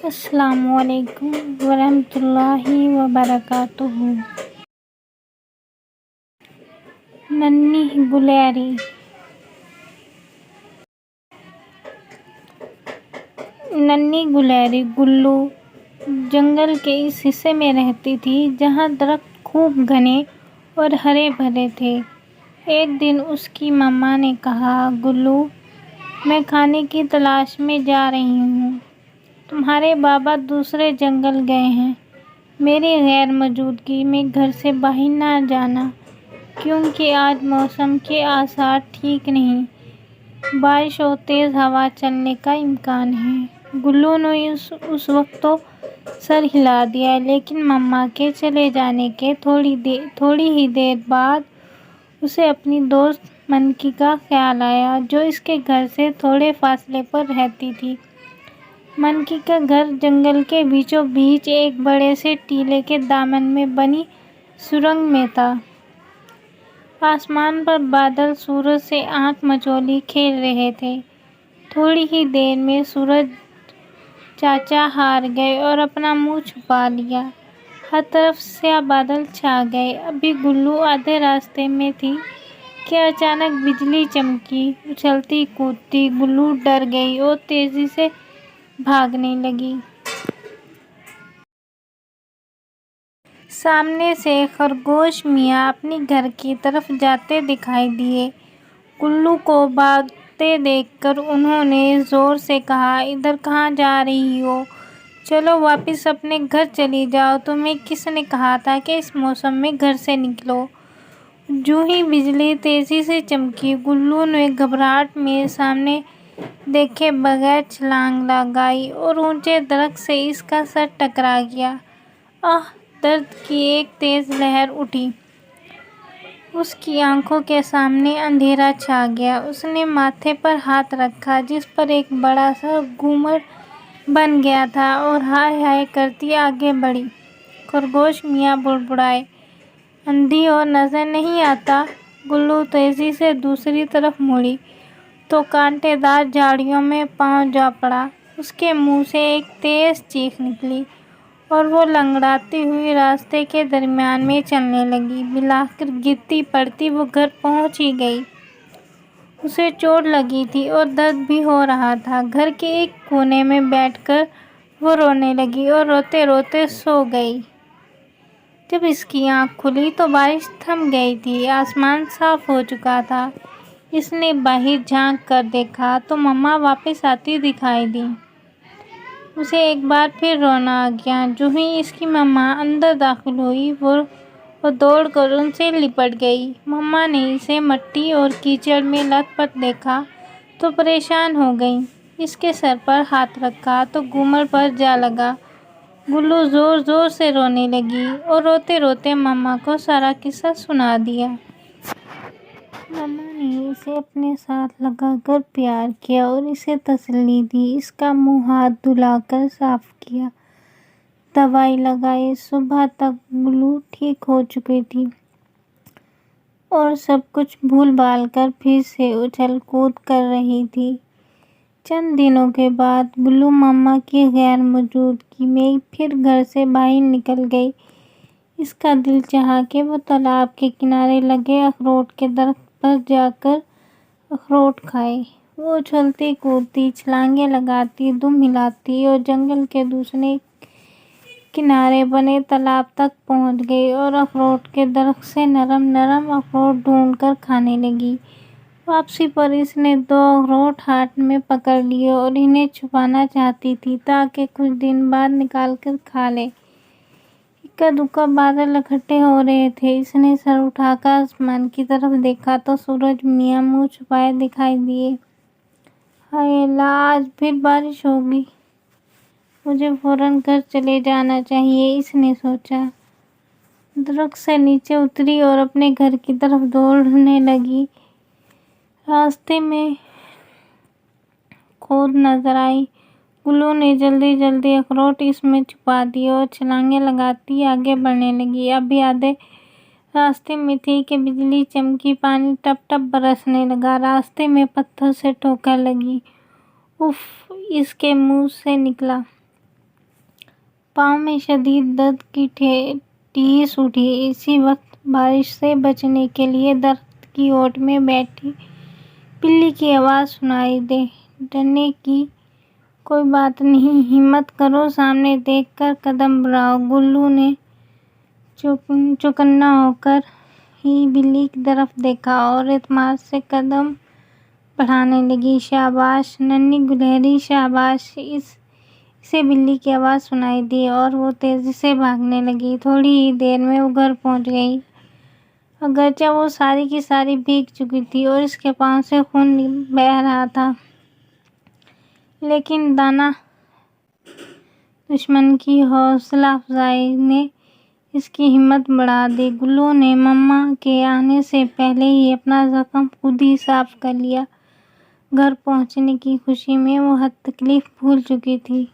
السلام علیکم ورحمۃ اللہ وبرکاتہ۔ ننھی گلیری۔ ننھی گلیری گلو جنگل کے اس حصے میں رہتی تھی جہاں درخت خوب گھنے اور ہرے بھرے تھے۔ ایک دن اس کی ماں نے کہا، گلو، میں کھانے کی تلاش میں جا رہی ہوں۔ تمہارے بابا دوسرے جنگل گئے ہیں۔ میری غیر موجودگی میں گھر سے باہر نہ جانا، کیونکہ آج موسم کے آثار ٹھیک نہیں، بارش اور تیز ہوا چلنے کا امکان ہے۔ گلو نے اس وقت تو سر ہلا دیا، لیکن ماں کے چلے جانے کے تھوڑی ہی دیر بعد اسے اپنی دوست منکی کا خیال آیا، جو اس کے گھر سے تھوڑے فاصلے پر رہتی تھی۔ منکی کا گھر جنگل کے بیچوں بیچ ایک بڑے سے ٹیلے کے دامن میں بنی سرنگ میں تھا۔ آسمان پر بادل سورج سے آنکھ مچولی کھیل رہے تھے۔ تھوڑی ہی دیر میں سورج چاچا ہار گئے اور اپنا منہ چھپا لیا۔ ہر طرف سیاہ بادل چھا گئے۔ ابھی گلو آدھے راستے میں تھی کہ اچانک بجلی چمکی۔ اچھلتی کودتی گلو ڈر گئی اور تیزی سے بھاگنے لگی۔ سامنے سے خرگوش میاں اپنے گھر کی طرف جاتے دکھائی دیے۔ گلو کو بھاگتے دیکھ کر انہوں نے زور سے کہا، ادھر کہاں جا رہی ہو؟ چلو واپس اپنے گھر چلی جاؤ۔ تمہیں کس نے کہا تھا کہ اس موسم میں گھر سے نکلو؟ جوں ہی بجلی تیزی سے چمکی، گلو نے گھبراہٹ میں سامنے دیکھے بغیر چھلانگ لگائی اور اونچے درخت سے اس کا سر ٹکرا گیا۔ آہ! درد کی ایک تیز لہر اٹھی۔ اس کی آنکھوں کے سامنے اندھیرا چھا گیا۔ اس نے ماتھے پر ہاتھ رکھا جس پر ایک بڑا سا گھومٹ بن گیا تھا اور ہائے ہائے کرتی آگے بڑھی۔ خرگوش میاں بڑبڑائے، اندھی ہو نظر نہیں آتا؟ گلو تیزی سے دوسری طرف مڑی تو کانٹے دار جھاڑیوں میں پاؤں جا پڑا۔ اس کے منہ سے ایک تیز چیخ نکلی اور وہ لنگڑاتی ہوئی راستے کے درمیان میں چلنے لگی۔ بالآخر گرتی پڑتی وہ گھر پہنچ ہی گئی۔ اسے چوٹ لگی تھی اور درد بھی ہو رہا تھا۔ گھر کے ایک کونے میں بیٹھ کر وہ رونے لگی اور روتے روتے سو گئی۔ جب اس کی آنکھ کھلی تو بارش تھم گئی تھی، آسمان صاف ہو چکا تھا۔ اس نے باہر جھانک کر دیکھا تو ماں واپس آتی دکھائی دیں۔ اسے ایک بار پھر رونا آ گیا۔ جوں ہی اس کی ماں اندر داخل ہوئی، وہ دوڑ کر ان سے لپٹ گئی۔ ماں نے اسے مٹی اور کیچڑ میں لت پت دیکھا تو پریشان ہو گئیں۔ اس کے سر پر ہاتھ رکھا تو گھومٹ پر جا لگا۔ گلو زور زور سے رونے لگی اور روتے روتے ماں کو سارا قصہ سنا دیا۔ ماں نے اسے اپنے ساتھ لگا کر پیار کیا اور اسے تسلی دی۔ اس کا منہ ہاتھ دھلا کر صاف کیا، دوائی لگائی۔ صبح تک گلو ٹھیک ہو چکی تھی اور سب کچھ بھول بھال کر پھر سے اچھل کود کر رہی تھی۔ چند دنوں کے بعد گلو ماں کی غیر موجودگی میں پھر گھر سے باہر نکل گئی۔ اس کا دل چاہا کہ وہ تالاب کے کنارے لگے اخروٹ کے درخت پر جا کر اخروٹ کھائے۔ وہ اچھلتی کودتی، چھلانگیں لگاتی، دم ہلاتی اور جنگل کے دوسرے کنارے بنے تالاب تک پہنچ گئی اور اخروٹ کے درخت سے نرم نرم اخروٹ ڈھونڈ کر کھانے لگی۔ واپسی پر اس نے 2 اخروٹ ہاتھ میں پکڑ لیے اور انہیں چھپانا چاہتی تھی تاکہ کچھ دن بعد نکال کر کھا لے۔ اکا دکا بادل اکٹھے ہو رہے تھے۔ اس نے سر اٹھا کر آسمان کی طرف دیکھا تو سورج میاں منہ چھپائے دکھائی دیے۔ ہائے اللہ! آج پھر بارش ہوگی۔ مجھے فوراً گھر چلے جانا چاہیے، اس نے سوچا۔ درخت سے نیچے اتری اور اپنے گھر کی طرف دوڑنے لگی۔ راستے میں کھود نظر آئی۔ گلو نے جلدی جلدی اخروٹ اس میں چھپا دیے اور چھلانگیں لگاتی آگے بڑھنے لگی۔ ابھی آدھے راستے میں تھی کہ بجلی چمکی، پانی ٹپ ٹپ برسنے لگا۔ راستے میں پتھر سے ٹھوکر لگی۔ اف! اس کے منہ سے نکلا۔ پاؤں میں شدید درد کی ٹھیس اٹھی۔ اسی وقت بارش سے بچنے کے لیے درخت کی اوٹ میں بیٹھی بلی کی آواز سنائی دی، ڈرنے کی کوئی بات نہیں، ہمت کرو، سامنے دیکھ کر قدم بڑھاؤ۔ گلو نے چوکنا ہو کر ہی بلی کی طرف دیکھا اور اعتماد سے قدم بڑھانے لگی۔ شاباش ننھی گلہری، شاباش! اسے بلی کی آواز سنائی دی اور وہ تیزی سے بھاگنے لگی۔ تھوڑی ہی دیر میں وہ گھر پہنچ گئی۔ اگرچہ وہ ساری کی ساری بھیگ چکی تھی اور اس کے پاؤں سے خون بہہ رہا تھا، لیکن دانا دشمن کی حوصلہ افزائی نے اس کی ہمت بڑھا دی۔ گلو نے مما کے آنے سے پہلے ہی اپنا زخم خود ہی صاف کر لیا۔ گھر پہنچنے کی خوشی میں وہ ہر تکلیف بھول چکی تھی۔